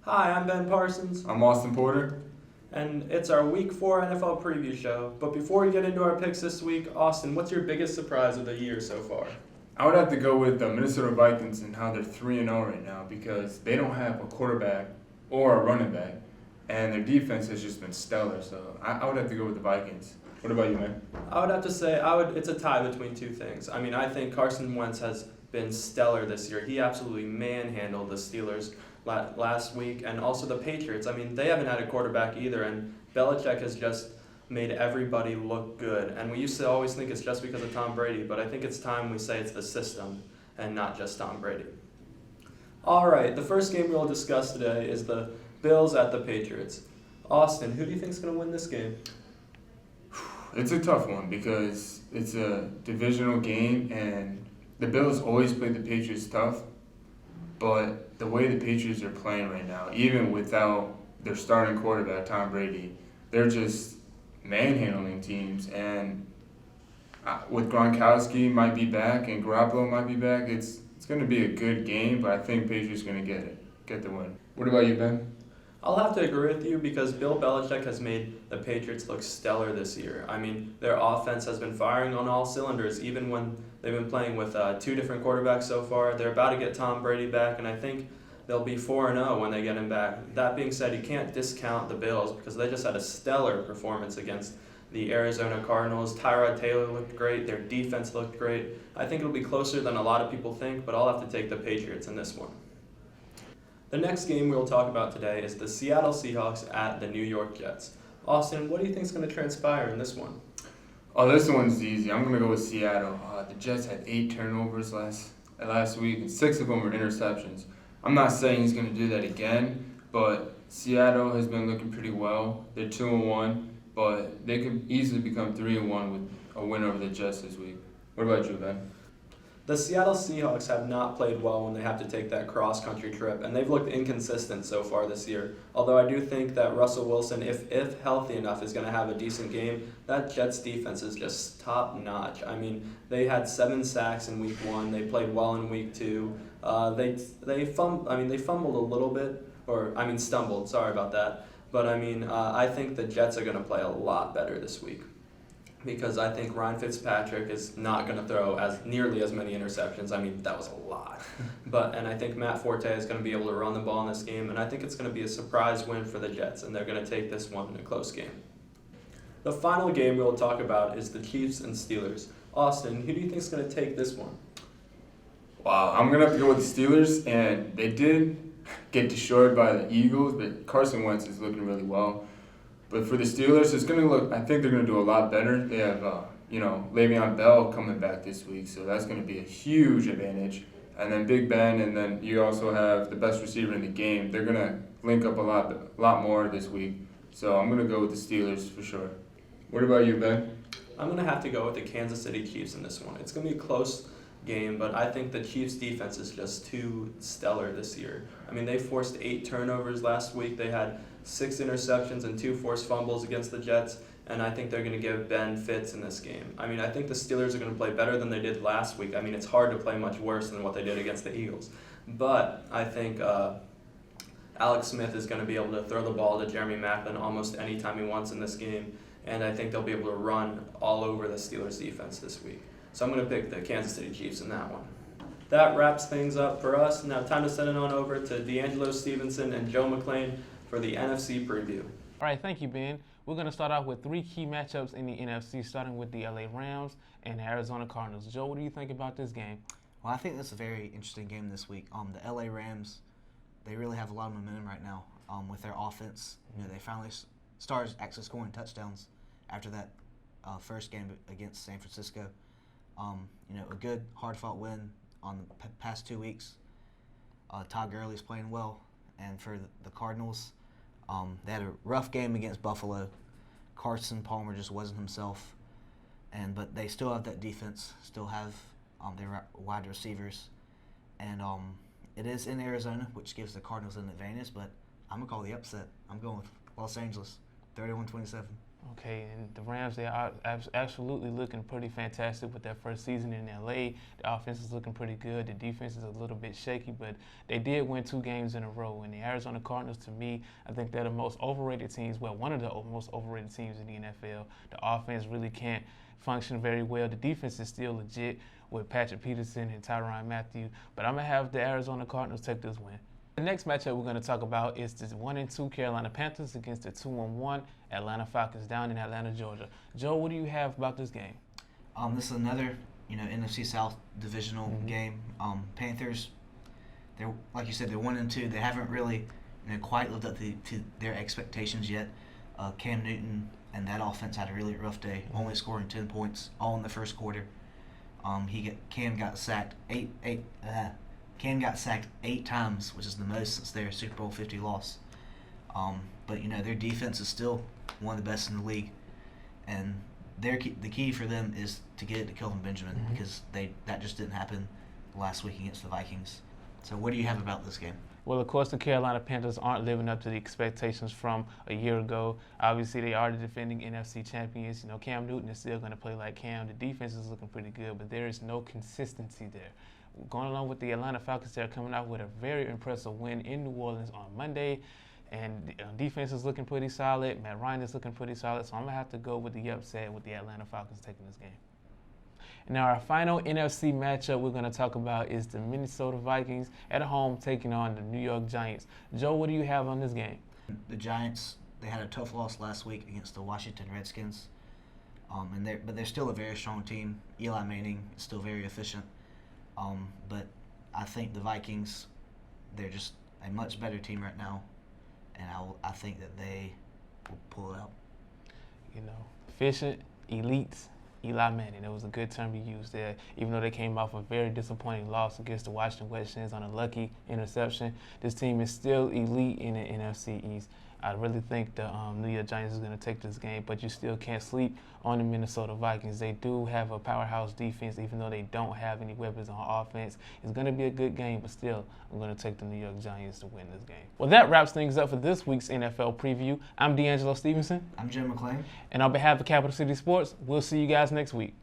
Hi, I'm Ben Parsons, I'm Austin Porter. and it's our Week 4 NFL preview show. But before we get into our picks this week, Austin, what's your biggest surprise of the year so far? I would have to go with the Minnesota Vikings and how they're 3-0 right now because they don't have a quarterback or a running back, and their defense has just been stellar. So I would have to go with the Vikings. What about you, man? I would have to say it's a tie between two things. I mean, I think Carson Wentz has been stellar this year. He absolutely manhandled the Steelers last week, and also the Patriots. I mean, they haven't had a quarterback either, and Belichick has just made everybody look good. And we used to always think it's just because of Tom Brady, but I think it's time we say it's the system and not just Tom Brady. All right, the first game we'll discuss today is the Bills at the Patriots. Austin, who do you think is going to win this game? It's a tough one because it's a divisional game, and the Bills always play the Patriots tough. But the way the Patriots are playing right now, even without their starting quarterback, Tom Brady, they're just manhandling teams. And with Gronkowski might be back and Garoppolo might be back, it's going to be a good game, but I think Patriots going to get the win. What about you, Ben? I'll have to agree with you because Bill Belichick has made the Patriots look stellar this year. I mean, their offense has been firing on all cylinders, even when they've been playing with two different quarterbacks so far. They're about to get Tom Brady back, and I think they'll be 4-0 when they get him back. That being said, you can't discount the Bills because they just had a stellar performance against the Arizona Cardinals. Tyrod Taylor looked great. Their defense looked great. I think it'll be closer than a lot of people think, but I'll have to take the Patriots in this one. The next game we'll talk about today is the Seattle Seahawks at the New York Jets. Austin, what do you think is going to transpire in this one? Oh, this one's easy. I'm going to go with Seattle. The Jets had 8 turnovers last week, and 6 of them were interceptions. I'm not saying he's going to do that again, but Seattle has been looking pretty well. They're 2-1, but they could easily become 3-1 with a win over the Jets this week. What about you, Ben? The Seattle Seahawks have not played well when they have to take that cross-country trip, and they've looked inconsistent so far this year. Although I do think that Russell Wilson, if healthy enough, is going to have a decent game. That Jets defense is just top-notch. I mean, they had 7 sacks in Week 1. They played well in Week 2. They fumbled a little bit, stumbled. Sorry about that. But I think the Jets are going to play a lot better this week, because I think Ryan Fitzpatrick is not going to throw nearly as many interceptions. I mean, that was a lot. And I think Matt Forte is going to be able to run the ball in this game, and I think it's going to be a surprise win for the Jets, and they're going to take this one in a close game. The final game we'll talk about is the Chiefs and Steelers. Austin, who do you think is going to take this one? Wow, I'm going to have to go with the Steelers, and they did get destroyed by the Eagles, but Carson Wentz is looking really well. But for the Steelers, I think they're going to do a lot better. They have, Le'Veon Bell coming back this week, so that's going to be a huge advantage. And then Big Ben, and then you also have the best receiver in the game. They're going to link up a lot more this week. So I'm going to go with the Steelers for sure. What about you, Ben? I'm going to have to go with the Kansas City Chiefs in this one. It's going to be a close game, but I think the Chiefs' defense is just too stellar this year. I mean, they forced 8 turnovers last week. They had 6 interceptions and 2 forced fumbles against the Jets, and I think they're going to give Ben fits in this game. I mean, I think the Steelers are going to play better than they did last week. I mean, it's hard to play much worse than what they did against the Eagles. But I think Alex Smith is going to be able to throw the ball to Jeremy Maclin almost any time he wants in this game, and I think they'll be able to run all over the Steelers' defense this week. So I'm going to pick the Kansas City Chiefs in that one. That wraps things up for us. Now time to send it on over to DeAngelo Stevenson and Joe McLean for the NFC preview. All right, thank you, Ben. We're going to start off with 3 key matchups in the NFC, starting with the LA Rams and Arizona Cardinals. Joe, what do you think about this game? Well, I think that's a very interesting game this week. The LA Rams, they really have a lot of momentum right now with their offense. They finally started actually scoring touchdowns after that first game against San Francisco. A good, hard-fought win on the past 2 weeks. Todd Gurley's playing well. And for the Cardinals, they had a rough game against Buffalo. Carson Palmer just wasn't himself. But they still have that defense, still have their wide receivers. And it is in Arizona, which gives the Cardinals an advantage. But I'm going to call the upset. I'm going with Los Angeles, 31-27. Okay, and the Rams, they are absolutely looking pretty fantastic with their first season in LA. The offense is looking pretty good. The defense is a little bit shaky, but they did win 2 games in a row. And the Arizona Cardinals, to me, I think they're the most overrated teams, well, one of the most overrated teams in the NFL. The offense really can't function very well. The defense is still legit with Patrick Peterson and Tyrann Mathieu, but I'm going to have the Arizona Cardinals take this win. The next matchup we're going to talk about is the 1-2 Carolina Panthers against the 2-1 Atlanta Falcons down in Atlanta, Georgia. Joe, what do you have about this game? This is another, NFC South divisional game. Panthers, they're like you said, they're 1-2. They haven't really, quite lived up to their expectations yet. Cam Newton and that offense had a really rough day, only scoring 10 points all in the first quarter. Cam got sacked Cam got sacked 8 times, which is the most since their Super Bowl 50 loss. But their defense is still one of the best in the league, and the key for them is to get it to Kelvin Benjamin because that just didn't happen last week against the Vikings. So what do you have about this game? Well, of course, the Carolina Panthers aren't living up to the expectations from a year ago. Obviously, they are the defending NFC champions. Cam Newton is still going to play like Cam. The defense is looking pretty good, but there is no consistency there. Going along with the Atlanta Falcons, they're coming out with a very impressive win in New Orleans on Monday. And defense is looking pretty solid. Matt Ryan is looking pretty solid. So I'm going to have to go with the upset with the Atlanta Falcons taking this game. Now, our final NFC matchup we're going to talk about is the Minnesota Vikings at home taking on the New York Giants. Joe, what do you have on this game? The Giants, they had a tough loss last week against the Washington Redskins. But they're still a very strong team. Eli Manning is still very efficient. But I think the Vikings, they're just a much better team right now, and I think that they will pull it out. Efficient, elite, Eli Manning. That was a good term you used there, even though they came off a very disappointing loss against the Washington Redskins on a lucky interception. This team is still elite in the NFC East. I really think the New York Giants is going to take this game, but you still can't sleep on the Minnesota Vikings. They do have a powerhouse defense, even though they don't have any weapons on offense. It's going to be a good game, but still, I'm going to take the New York Giants to win this game. Well, that wraps things up for this week's NFL preview. I'm DeAngelo Stevenson. I'm Joe McLean. And on behalf of Capital City Sports, we'll see you guys next week.